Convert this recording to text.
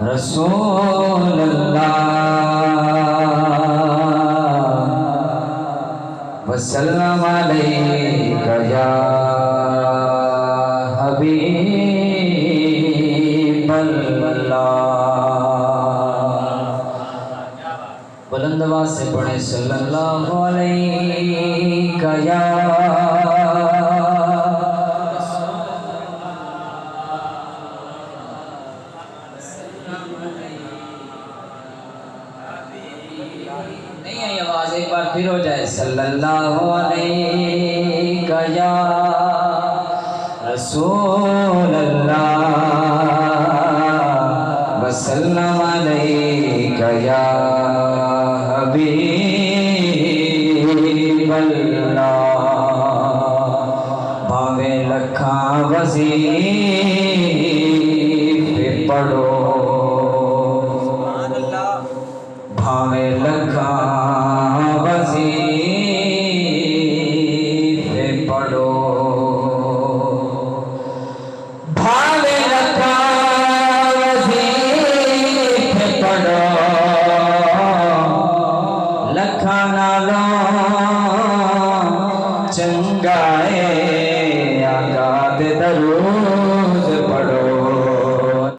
رسول اللہ وسلم علیک یا حبیب اللہ۔ بلند آواز سے پڑھیں صلی اللہ علیہ یا نہیں ہے آواز، ایک بار پھر ہو جائے صلی اللہ علیہ یا رسول اللہ وسلم علیک یا حبیب اللہ۔ بھاوے لکھاں وظیفے پڑھو، بھاوے